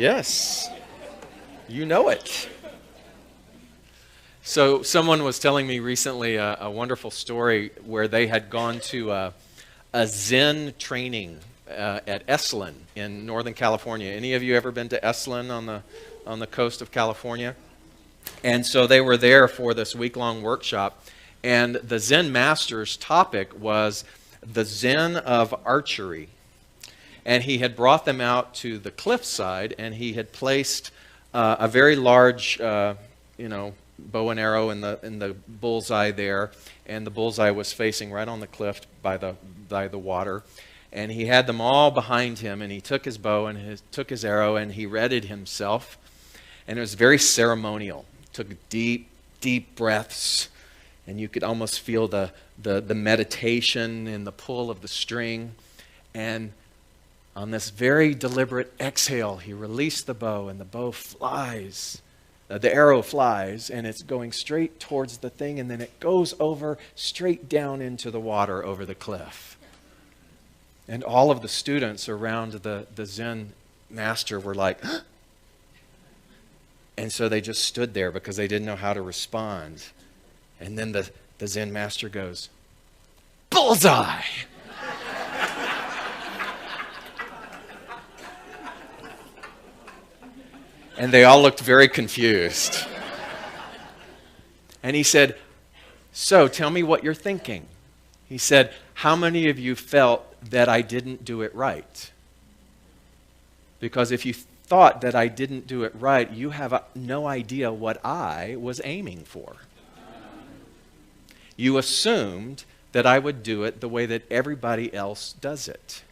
Yes, you know it. So someone was telling me recently a wonderful story where they had gone to a Zen training at Esalen in Northern California. Any of you ever been to Esalen on the coast of California? And so they were there for this week-long workshop, and the Zen master's topic was the Zen of archery. And he had brought them out to the cliffside, and he had placed a very large, bow and arrow in the bullseye there, and the bullseye was facing right on the cliff by the water. And he had them all behind him, and he took his bow and took his arrow, and he readied himself. And it was very ceremonial. Took deep, deep breaths, and you could almost feel the meditation and the pull of the string. And on this very deliberate exhale, he released the bow, and the bow flies. The arrow flies, and it's going straight towards the thing, and then it goes over straight down into the water over the cliff. And all of the students around the Zen master were like, "Huh?" And so they just stood there because they didn't know how to respond. And then the Zen master goes, "Bullseye!" And they all looked very confused. And he said, "So tell me what you're thinking." He said, "How many of you felt that I didn't do it right? Because if you thought that I didn't do it right, you have no idea what I was aiming for. You assumed that I would do it the way that everybody else does it.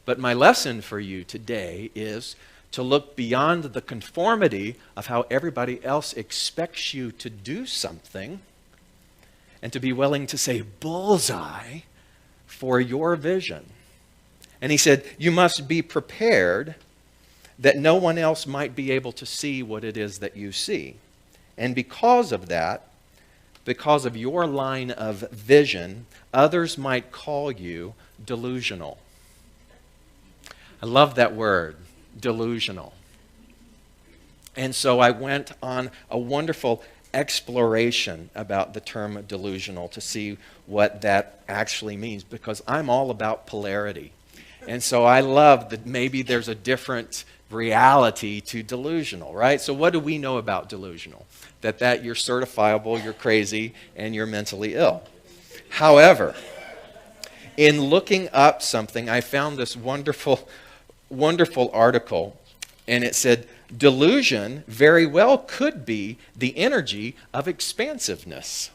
But my lesson for you today is to look beyond the conformity of how everybody else expects you to do something and to be willing to say bullseye for your vision." And he said, "You must be prepared that no one else might be able to see what it is that you see. And because of that, because of your line of vision, others might call you delusional." I love that word, delusional. And so I went on a wonderful exploration about the term delusional to see what that actually means, because I'm all about polarity. And so I love that maybe there's a different reality to delusional, right? So what do we know about delusional? That you're certifiable, you're crazy, and you're mentally ill. However, in looking up something, I found this wonderful article, and it said, delusion very well could be the energy of expansiveness.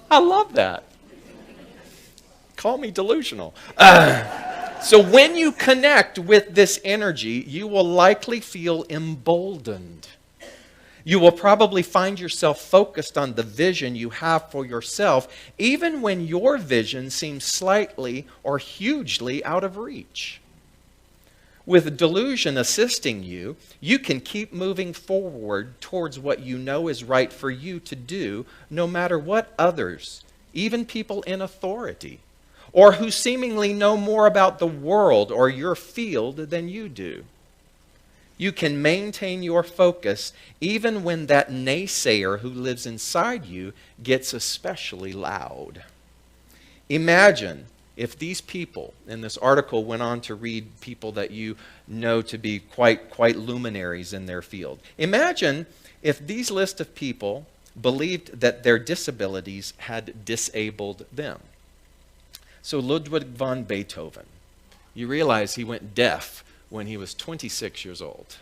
I love that. Call me delusional. So when you connect with this energy, you will likely feel emboldened. You will probably find yourself focused on the vision you have for yourself, even when your vision seems slightly or hugely out of reach. With delusion assisting you, you can keep moving forward towards what you know is right for you to do, no matter what others, even people in authority, or who seemingly know more about the world or your field than you do. You can maintain your focus even when that naysayer who lives inside you gets especially loud. Imagine if these people, and this article went on to read people that you know to be quite luminaries in their field. Imagine if these list of people believed that their disabilities had disabled them. So Ludwig van Beethoven, you realize he went deaf when he was 26 years old.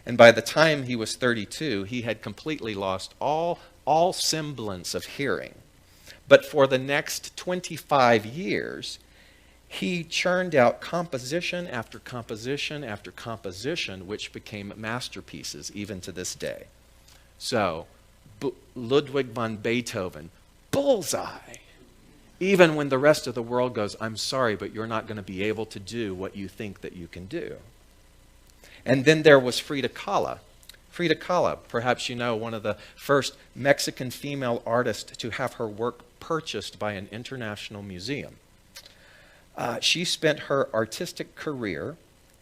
And by the time he was 32, he had completely lost all semblance of hearing. But for the next 25 years, he churned out composition after composition after composition, which became masterpieces even to this day. So, Ludwig van Beethoven, bullseye. Even when the rest of the world goes, "I'm sorry, but you're not going to be able to do what you think that you can do." And then there was Frida Kahlo. Frida Kahlo, perhaps you know, one of the first Mexican female artists to have her work purchased by an international museum. She spent her artistic career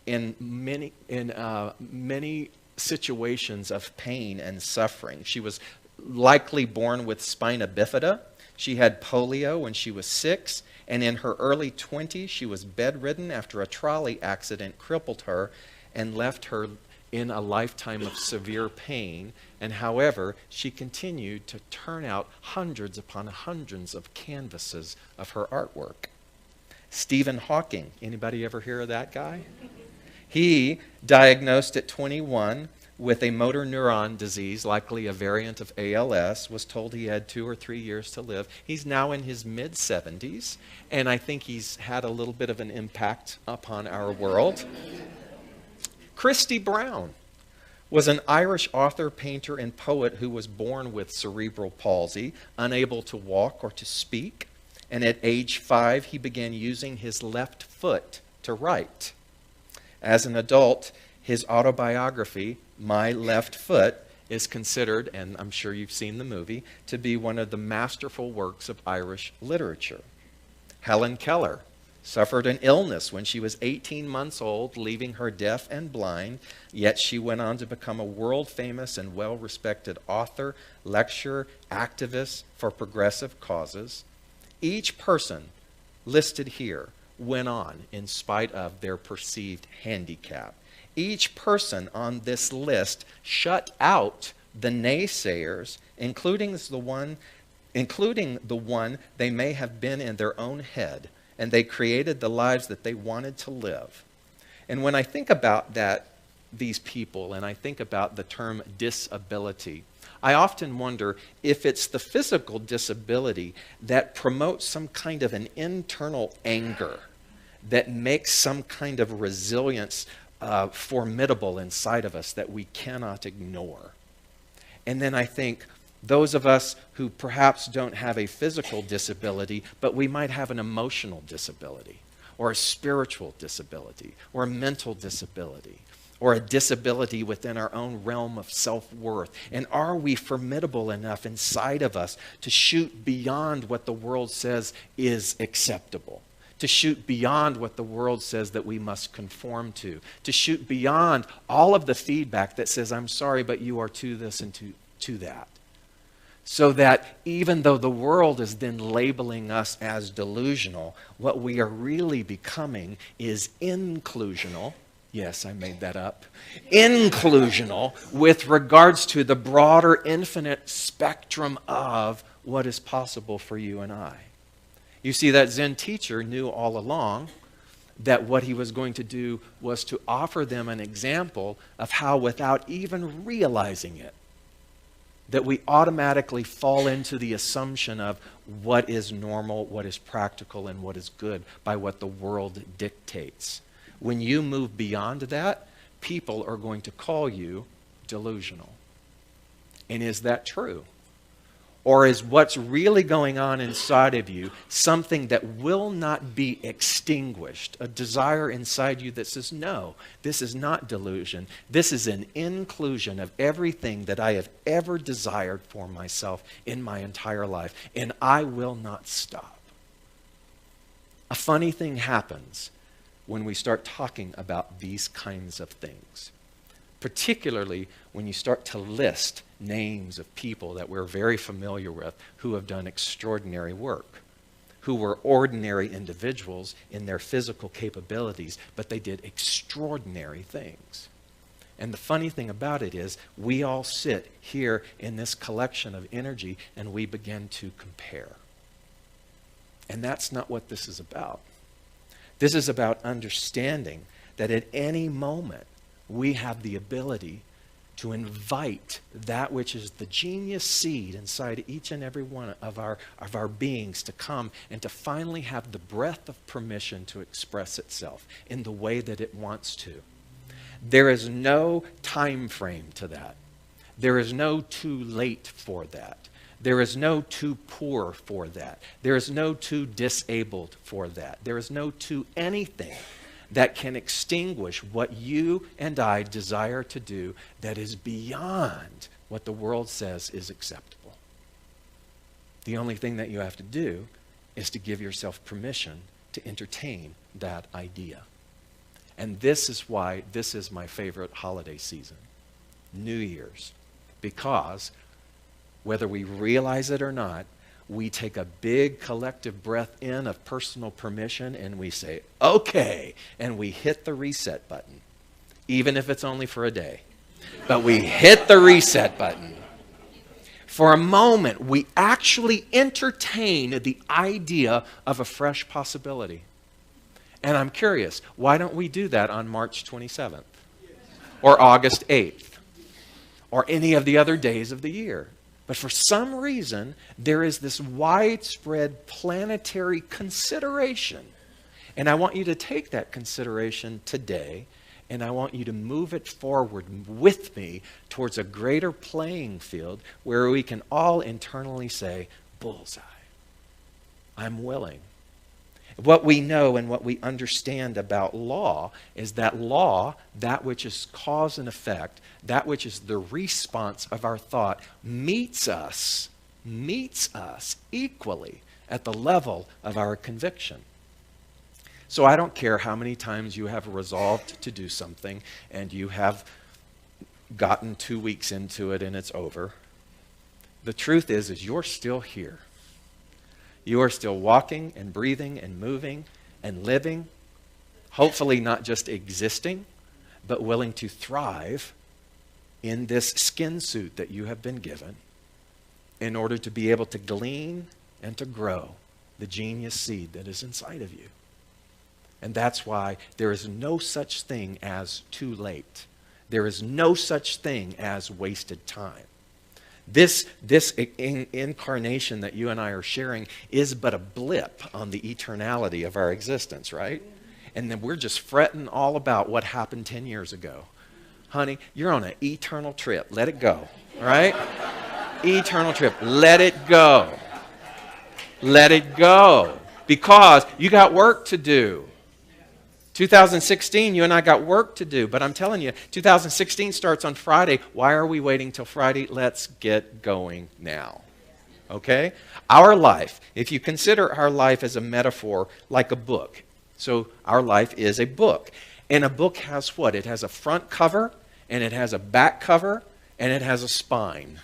in many situations of pain and suffering. She was likely born with spina bifida. She had polio when she was 6, and in her early 20s, she was bedridden after a trolley accident crippled her and left her in a lifetime of severe pain. And however, she continued to turn out hundreds upon hundreds of canvases of her artwork. Stephen Hawking, anybody ever hear of that guy? He, diagnosed at 21 with a motor neuron disease, likely a variant of ALS, was told he had 2 or 3 years to live. He's now in his mid-70s, and I think he's had a little bit of an impact upon our world. Christy Brown was an Irish author, painter, and poet who was born with cerebral palsy, unable to walk or to speak, and at age 5, he began using his left foot to write. As an adult, his autobiography, My Left Foot, is considered, and I'm sure you've seen the movie, to be one of the masterful works of Irish literature. Helen Keller suffered an illness when she was 18 months old, leaving her deaf and blind, yet she went on to become a world-famous and well-respected author, lecturer, activist for progressive causes. Each person listed here went on in spite of their perceived handicap. Each person on this list shut out the naysayers, including the one they may have been in their own head, and they created the lives that they wanted to live. And when I think about these people, and I think about the term disability, I often wonder if it's the physical disability that promotes some kind of an internal anger that makes some kind of resilience formidable inside of us that we cannot ignore. And then I think those of us who perhaps don't have a physical disability, but we might have an emotional disability, or a spiritual disability, or a mental disability, or a disability within our own realm of self-worth. And are we formidable enough inside of us to shoot beyond what the world says is acceptable? To shoot beyond what the world says that we must conform to shoot beyond all of the feedback that says, I'm sorry, but you are to this and to that. So that even though the world is then labeling us as delusional, what we are really becoming is inclusional. Yes, I made that up. Inclusional with regards to the broader infinite spectrum of what is possible for you and I. You see, that Zen teacher knew all along that what he was going to do was to offer them an example of how, without even realizing it, that we automatically fall into the assumption of what is normal, what is practical, and what is good by what the world dictates. When you move beyond that, people are going to call you delusional. And is that true? Or is what's really going on inside of you something that will not be extinguished? A desire inside you that says, no, this is not delusion. This is an inclusion of everything that I have ever desired for myself in my entire life. And I will not stop. A funny thing happens when we start talking about these kinds of things. Particularly when you start to list names of people that we're very familiar with who have done extraordinary work, who were ordinary individuals in their physical capabilities, but they did extraordinary things. And the funny thing about it is, we all sit here in this collection of energy and we begin to compare. And that's not what this is about. This is about understanding that at any moment, we have the ability to invite that which is the genius seed inside each and every one of our beings to come and to finally have the breath of permission to express itself in the way that it wants to. There is no time frame to that. There is no too late for that. There is no too poor for that. There is no too disabled for that. There is no too anything that can extinguish what you and I desire to do that is beyond what the world says is acceptable. The only thing that you have to do is to give yourself permission to entertain that idea. And this is why this is my favorite holiday season, New Year's. Because whether we realize it or not, we take a big collective breath in of personal permission and we say, okay, and we hit the reset button, even if it's only for a day. But we hit the reset button. For a moment, we actually entertain the idea of a fresh possibility. And I'm curious, why don't we do that on March 27th? Or August 8th? Or any of the other days of the year? But for some reason, there is this widespread planetary consideration. And I want you to take that consideration today, and I want you to move it forward with me towards a greater playing field where we can all internally say, bullseye. I'm willing. What we know and what we understand about law is that law, that which is cause and effect, that which is the response of our thought, meets us equally at the level of our conviction. So I don't care how many times you have resolved to do something and you have gotten 2 weeks into it and it's over. The truth is you're still here. You are still walking and breathing and moving and living, hopefully not just existing, but willing to thrive in this skin suit that you have been given in order to be able to glean and to grow the genius seed that is inside of you. And that's why there is no such thing as too late. There is no such thing as wasted time. This incarnation that you and I are sharing is but a blip on the eternality of our existence, right? And then we're just fretting all about what happened 10 years ago. Honey, you're on an eternal trip. Let it go, all right? Eternal trip. Let it go. Let it go. Because you got work to do. 2016, you and I got work to do. But I'm telling you, 2016 starts on Friday. Why are we waiting till Friday? Let's get going now. Okay? Our life, if you consider our life as a metaphor, like a book. So our life is a book. And a book has what? It has a front cover, and it has a back cover, and it has a spine.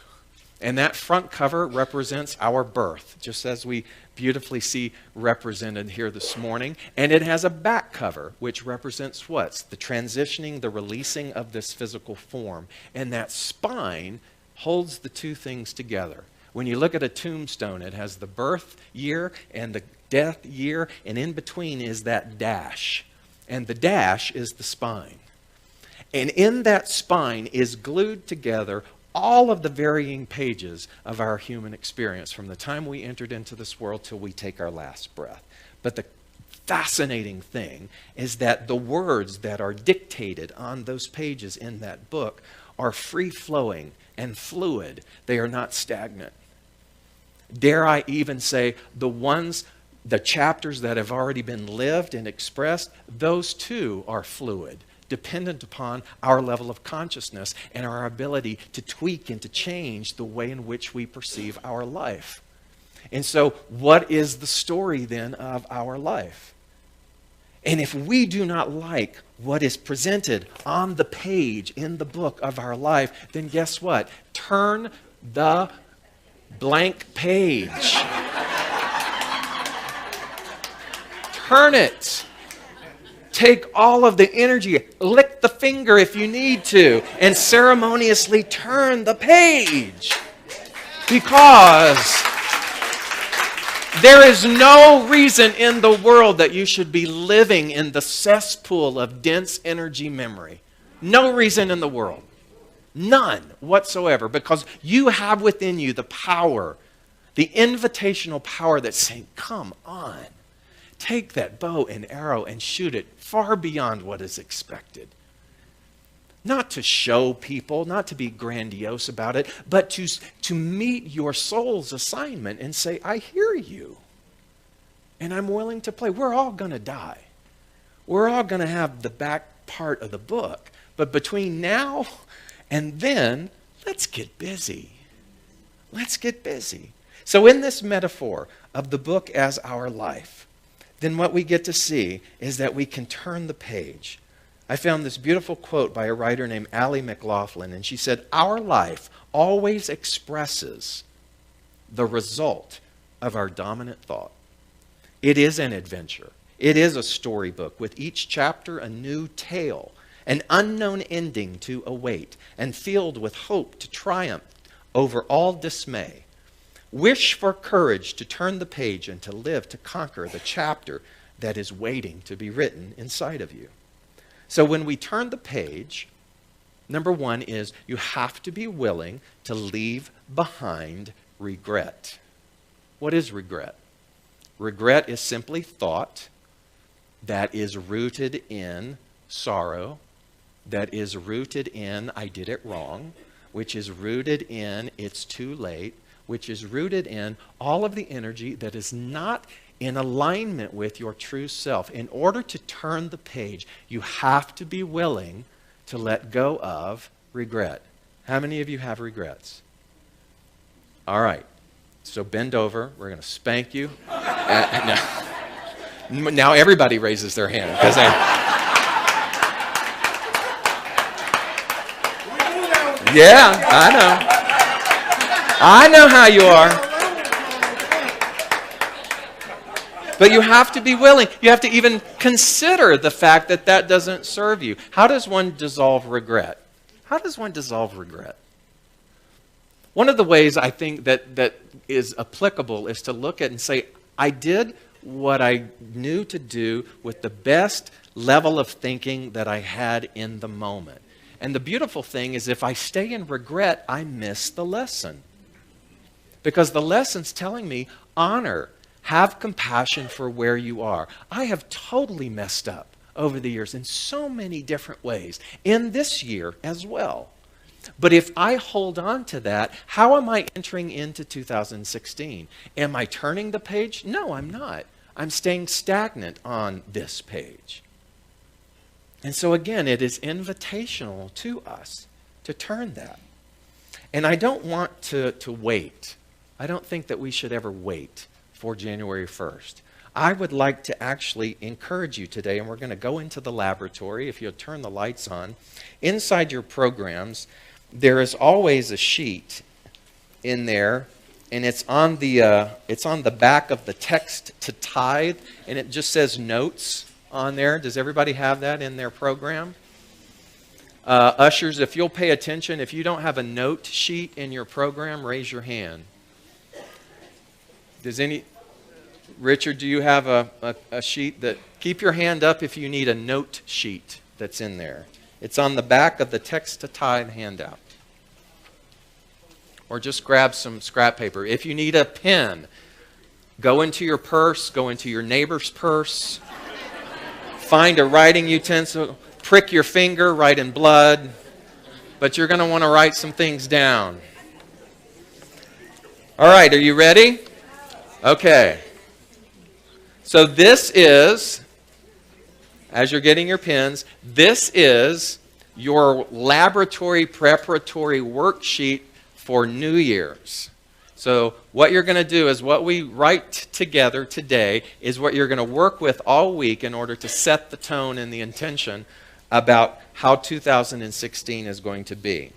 And that front cover represents our birth, just as we beautifully see represented here this morning. And it has a back cover, which represents what? The transitioning, the releasing of this physical form. And that spine holds the two things together. When you look at a tombstone, it has the birth year and the death year, and in between is that dash. And the dash is the spine. And in that spine is glued together all of the varying pages of our human experience from the time we entered into this world till we take our last breath. But the fascinating thing is that the words that are dictated on those pages in that book are free-flowing and fluid. They are not stagnant. Dare I even say the chapters that have already been lived and expressed, those too are fluid, dependent upon our level of consciousness and our ability to tweak and to change the way in which we perceive our life. And so, what is the story then of our life? And if we do not like what is presented on the page in the book of our life, then guess what? Turn the blank page. Turn it. Take all of the energy, lick the finger if you need to, and ceremoniously turn the page. Because there is no reason in the world that you should be living in the cesspool of dense energy memory. No reason in the world. None whatsoever. Because you have within you the power, the invitational power that's saying, come on. Take that bow and arrow and shoot it far beyond what is expected. Not to show people, not to be grandiose about it, but to meet your soul's assignment and say, I hear you. And I'm willing to play. We're all going to die. We're all going to have the back part of the book. But between now and then, let's get busy. Let's get busy. So in this metaphor of the book as our life, then what we get to see is that we can turn the page I found this beautiful quote by a writer named Allie McLaughlin, and she said, "Our life always expresses the result of our dominant thought. It is an adventure. It is a storybook with each chapter a new tale, an unknown ending to await, and filled with hope to triumph over all dismay. Wish for courage to turn the page and to live to conquer the chapter that is waiting to be written inside of you." So when we turn the page, number one is you have to be willing to leave behind regret. What is regret? Regret is simply thought that is rooted in sorrow, that is rooted in I did it wrong, which is rooted in it's too late, which is rooted in all of the energy that is not in alignment with your true self. In order to turn the page, you have to be willing to let go of regret. How many of you have regrets? All right. So bend over. We're going to spank you. Now everybody raises their hand because yeah, I know. I know how you are. But you have to be willing. You have to even consider the fact that that doesn't serve you. How does one dissolve regret? How does one dissolve regret? One of the ways I think that is applicable is to look at and say, I did what I knew to do with the best level of thinking that I had in the moment. And the beautiful thing is if I stay in regret, I miss the lesson. Because the lesson's telling me, honor, have compassion for where you are. I have totally messed up over the years in so many different ways, in this year as well. But if I hold on to that, how am I entering into 2016? Am I turning the page? No, I'm not. I'm staying stagnant on this page. And so again, it is invitational to us to turn that. And I don't want to wait. I don't think that we should ever wait for January 1st. I would like to actually encourage you today, and we're going to go into the laboratory. If you'll turn the lights on. Inside your programs, there is always a sheet in there, and it's on the back of the text to tithe, and it just says notes on there. Does everybody have that in their program? Ushers, if you'll pay attention, if you don't have a note sheet in your program, raise your hand. Richard, do you have a sheet that, keep your hand up if you need a note sheet that's in there. It's on the back of the text to tithe handout. Or just grab some scrap paper. If you need a pen, go into your purse, go into your neighbor's purse, find a writing utensil, prick your finger, write in blood, but you're going to want to write some things down. All right, are you ready? Okay. So this is, as you're getting your pens, this is your laboratory preparatory worksheet for New Year's. So what you're going to do is what we write together today is what you're going to work with all week in order to set the tone and the intention about how 2016 is going to be.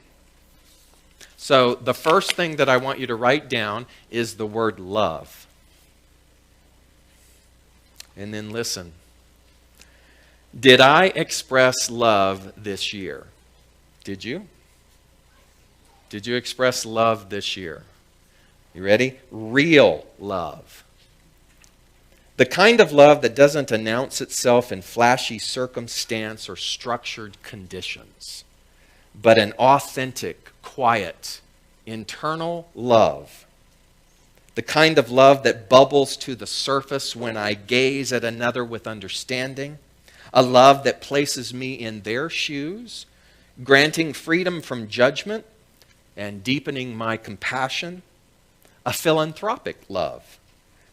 So the first thing that I want you to write down is the word love. And then listen. Did I express love this year? Did you? Did you express love this year? You ready? Real love. The kind of love that doesn't announce itself in flashy circumstance or structured conditions, but an authentic, quiet, internal love. The kind of love that bubbles to the surface when I gaze at another with understanding. A love that places me in their shoes, granting freedom from judgment and deepening my compassion. A philanthropic love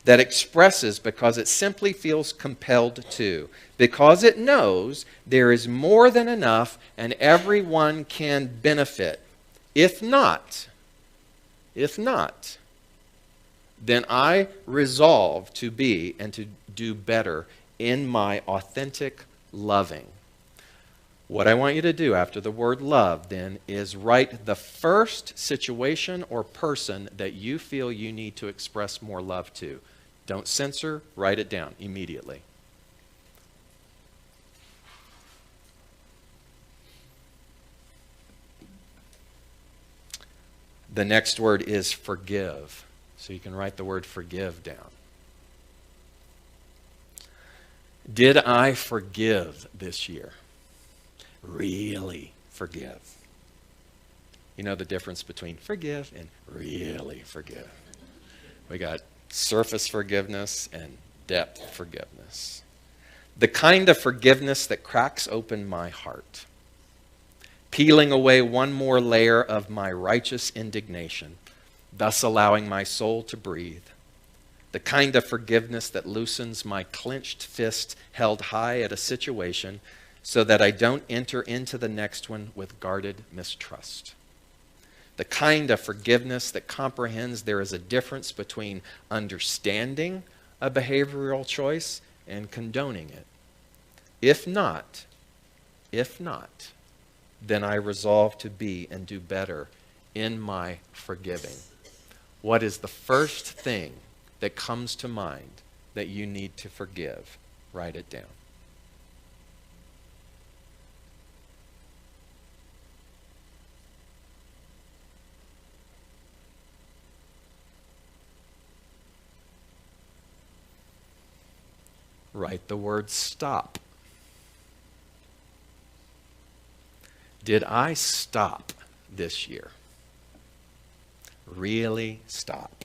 that expresses because it simply feels compelled to, because it knows there is more than enough and everyone can benefit. If not, then I resolve to be and to do better in my authentic loving. What I want you to do after the word love, then, is write the first situation or person that you feel you need to express more love to. Don't censor, write it down immediately. The next word is forgive. So you can write the word forgive down. Did I forgive this year? Really forgive. You know the difference between forgive and really forgive. We got surface forgiveness and depth forgiveness. The kind of forgiveness that cracks open my heart, peeling away one more layer of my righteous indignation, thus allowing my soul to breathe. The kind of forgiveness that loosens my clenched fist held high at a situation so that I don't enter into the next one with guarded mistrust. The kind of forgiveness that comprehends there is a difference between understanding a behavioral choice and condoning it. If not, then I resolve to be and do better in my forgiving. What is the first thing that comes to mind that you need to forgive? Write it down. Write the word stop. Did I stop this year? Really stop.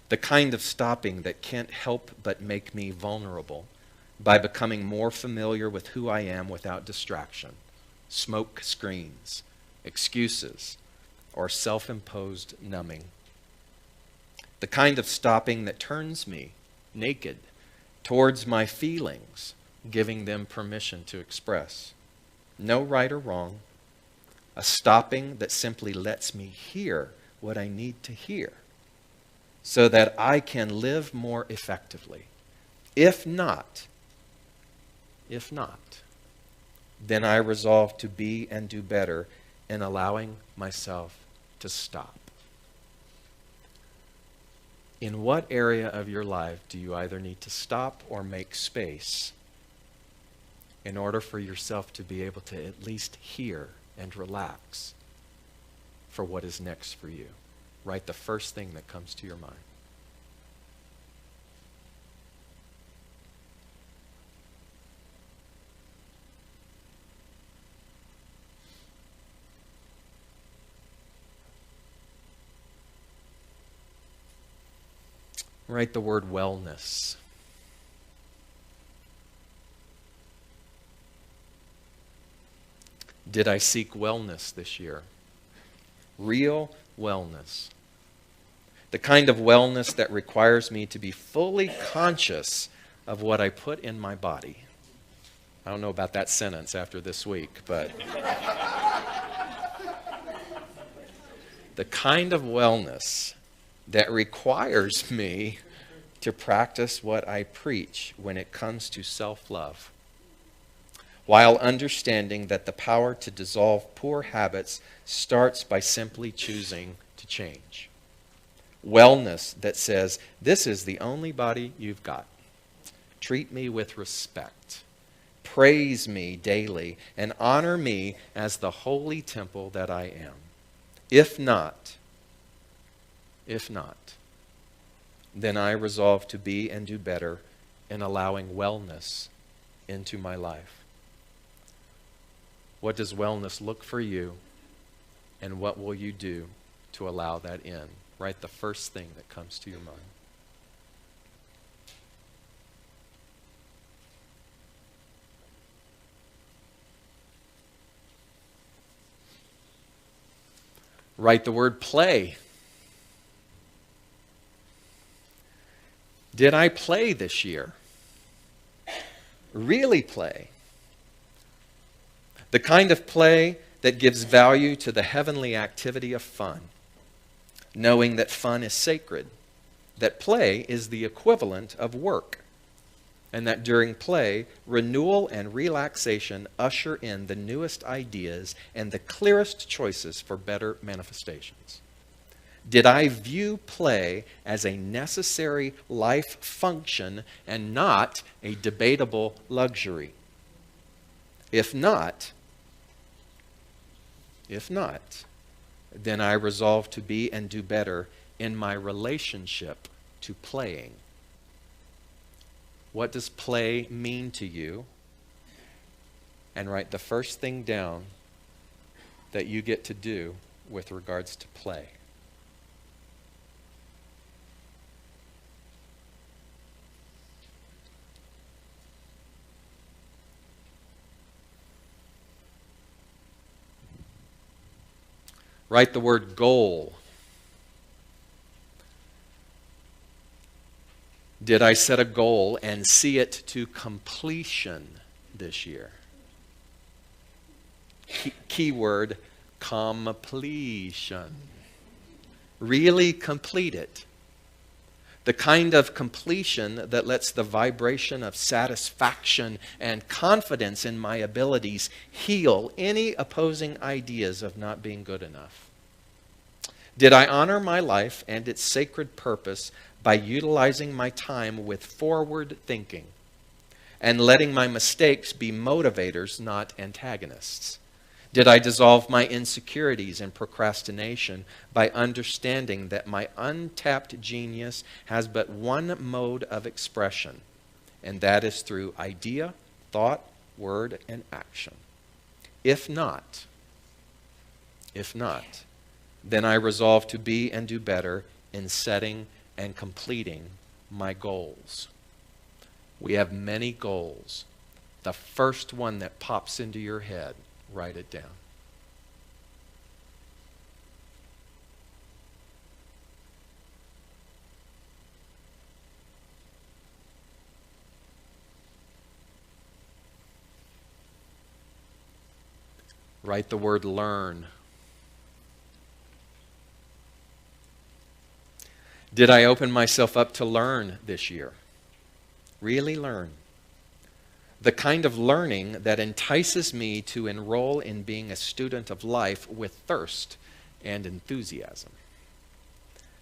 The kind of stopping that can't help but make me vulnerable by becoming more familiar with who I am without distraction, smoke screens, excuses, or self-imposed numbing. The kind of stopping that turns me naked towards my feelings, giving them permission to express. No right or wrong. A stopping that simply lets me hear what I need to hear so that I can live more effectively. If not, then I resolve to be and do better in allowing myself to stop. In what area of your life do you either need to stop or make space in order for yourself to be able to at least hear and relax for what is next for you? Write the first thing that comes to your mind. Write the word wellness. Did I seek wellness this year? Real wellness. The kind of wellness that requires me to be fully conscious of what I put in my body. I don't know about that sentence after this week, but the kind of wellness that requires me to practice what I preach when it comes to self-love, while understanding that the power to dissolve poor habits starts by simply choosing to change. Wellness that says, this is the only body you've got. Treat me with respect. Praise me daily and honor me as the holy temple that I am. If not, then I resolve to be and do better in allowing wellness into my life. What does wellness look for you, and what will you do to allow that in? Write the first thing that comes to your mind. Write the word play. Did I play this year? Really play. The kind of play that gives value to the heavenly activity of fun, knowing that fun is sacred, that play is the equivalent of work. and that during play, renewal and relaxation usher in the newest ideas and the clearest choices for better manifestations? Did I view play as a necessary life function and not a debatable luxury? If not, then I resolve to be and do better in my relationship to playing. What does play mean to you? And write the first thing down that you get to do with regards to play. Write the word goal. Did I set a goal and see it to completion this year? Keyword, completion. Really complete it. The kind of completion that lets the vibration of satisfaction and confidence in my abilities heal any opposing ideas of not being good enough. Did I honor my life and its sacred purpose by utilizing my time with forward thinking and letting my mistakes be motivators, not antagonists? Did I dissolve my insecurities and procrastination by understanding that my untapped genius has but one mode of expression, and that is through idea, thought, word, and action? If not, then I resolve to be and do better in setting and completing my goals. We have many goals. The first one that pops into your head, write it down. Write the word learn. Did I open myself up to learn this year? Really learn. The kind of learning that entices me to enroll in being a student of life with thirst and enthusiasm.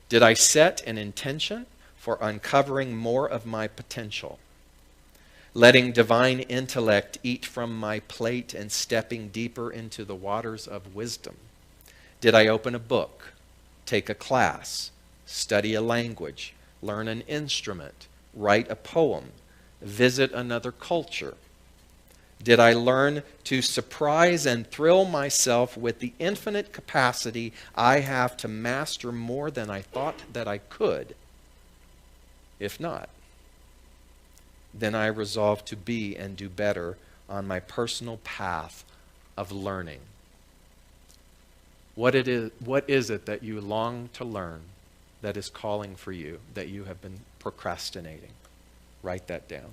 Did I set an intention for uncovering more of my potential, letting divine intellect eat from my plate and stepping deeper into the waters of wisdom? Did I open a book, take a class, study a language, learn an instrument, write a poem, visit another culture? Did I learn to surprise and thrill myself with the infinite capacity I have to master more than I thought that I could? If not, then I resolve to be and do better on my personal path of learning. What is it that you long to learn that is calling for you, that you have been procrastinating? Write that down.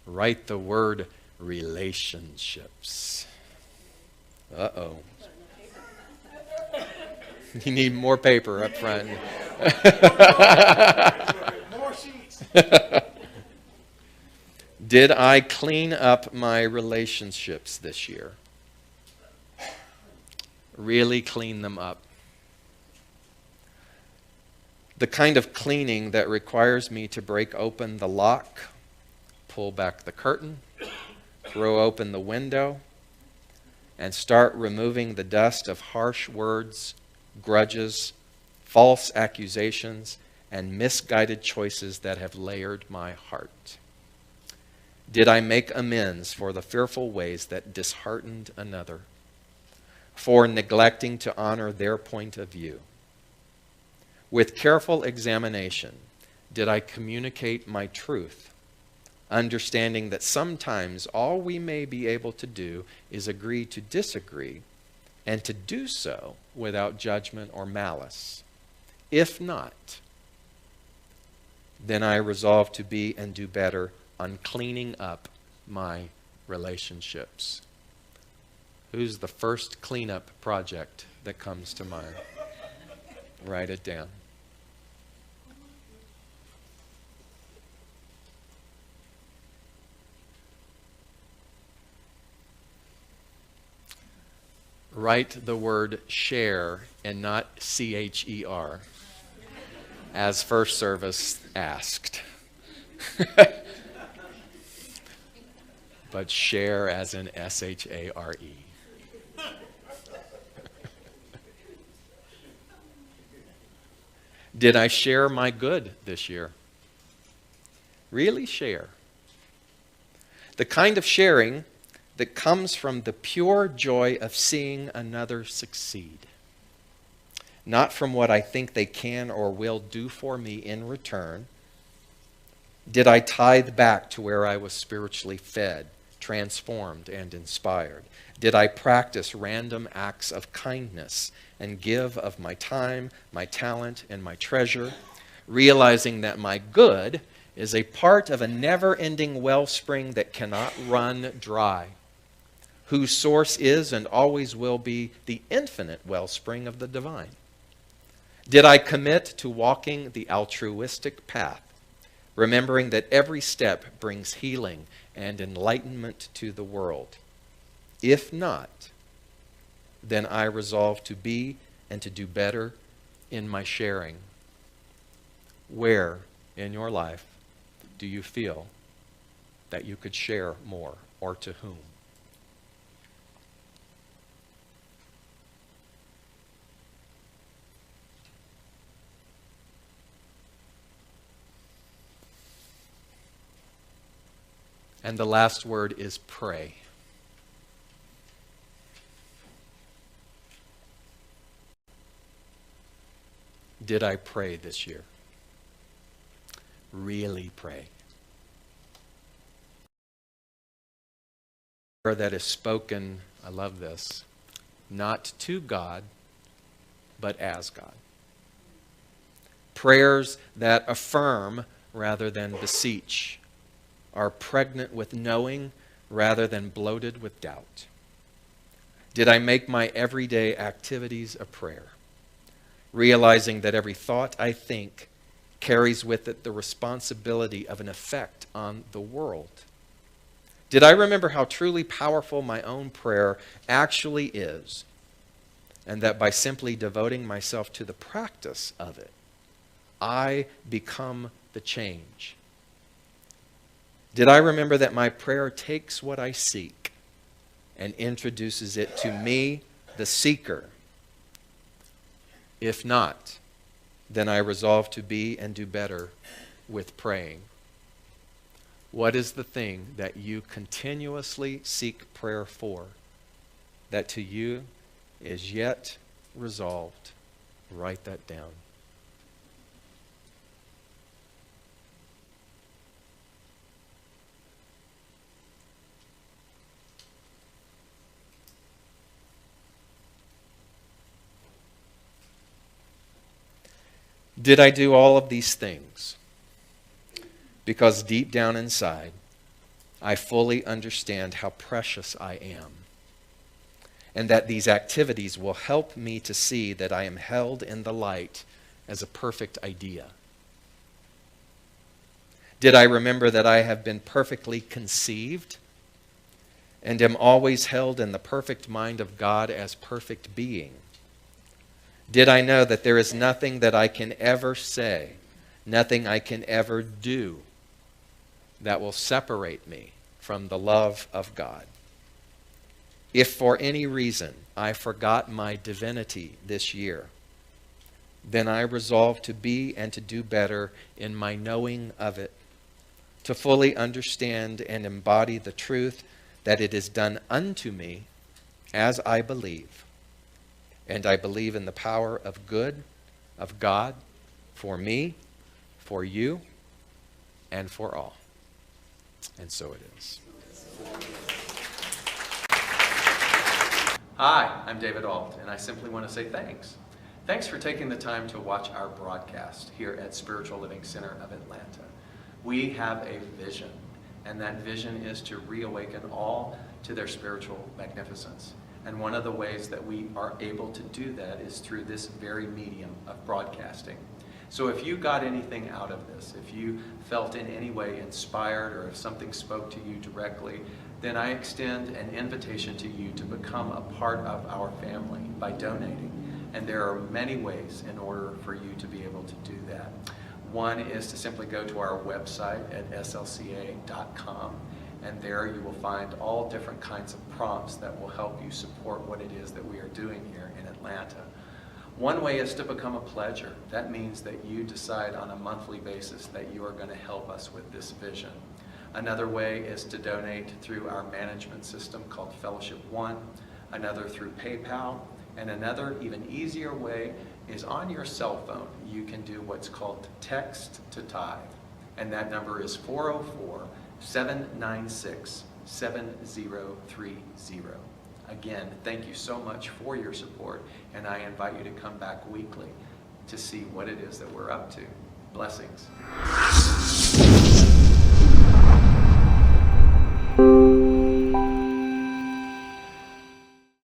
Write the word relationships. Uh-oh. You need more paper up front. More sheets. Did I clean up my relationships this year? Really clean them up. The kind of cleaning that requires me to break open the lock, pull back the curtain, throw open the window, and start removing the dust of harsh words, grudges, false accusations, and misguided choices that have layered my heart. Did I make amends for the fearful ways that disheartened another, for neglecting to honor their point of view? With careful examination, did I communicate my truth, understanding that sometimes all we may be able to do is agree to disagree, and to do so without judgment or malice? If not, then I resolve to be and do better on cleaning up my relationships. Who's the first cleanup project that comes to mind? Write it down. Write the word share and not C-H-E-R, as first service asked. But share as in S-H-A-R-E. Did I share my good this year? Really share. The kind of sharing that comes from the pure joy of seeing another succeed. Not from what I think they can or will do for me in return. Did I tithe back to where I was spiritually fed, transformed, and inspired? Did I practice random acts of kindness and give of my time, my talent, and my treasure, realizing that my good is a part of a never-ending wellspring that cannot run dry, whose source is and always will be the infinite wellspring of the divine? Did I commit to walking the altruistic path, remembering that every step brings healing and enlightenment to the world? If not, then I resolve to be and to do better in my sharing. Where in your life do you feel that you could share more, or to whom? And the last word is pray. Did I pray this year? Really pray. Prayer that is spoken, I love this, not to God, but as God. Prayers that affirm rather than beseech, are pregnant with knowing rather than bloated with doubt. Did I make my everyday activities a prayer, realizing that every thought I think carries with it the responsibility of an effect on the world? Did I remember how truly powerful my own prayer actually is, and that by simply devoting myself to the practice of it, I become the change? Did I remember that my prayer takes what I seek and introduces it to me, the seeker? If not, then I resolve to be and do better with praying. What is the thing that you continuously seek prayer for, that to you is yet resolved? Write that down. Did I do all of these things because deep down inside, I fully understand how precious I am, and that these activities will help me to see that I am held in the light as a perfect idea? Did I remember that I have been perfectly conceived and am always held in the perfect mind of God as perfect being? Did I know that there is nothing that I can ever say, nothing I can ever do that will separate me from the love of God? If for any reason I forgot my divinity this year, then I resolve to be and to do better in my knowing of it, to fully understand and embody the truth that it is done unto me as I believe. And I believe in the power of good, of God, for me, for you, and for all. And so it is. Hi, I'm David Ault, and I simply want to say thanks. Thanks for taking the time to watch our broadcast here at Spiritual Living Center of Atlanta. We have a vision And that vision is to reawaken all to their spiritual magnificence. And one of the ways that we are able to do that is through this very medium of broadcasting. So if you got anything out of this, if you felt in any way inspired, or if something spoke to you directly, then I extend an invitation to you to become a part of our family by donating. And there are many ways in order for you to be able to do that. One is to simply go to our website at slca.com, and there you will find all different kinds of prompts that will help you support what it is that we are doing here in Atlanta. One way is to become a pledger. That means that you decide on a monthly basis that you are going to help us with this vision. Another way is to donate through our management system called Fellowship One, another through PayPal, and another even easier way is on your cell phone. You can do what's called text to tithe, and that number is 404-796-7030. Again, thank you so much for your support, and I invite you to come back weekly to see what it is that we're up to. Blessings.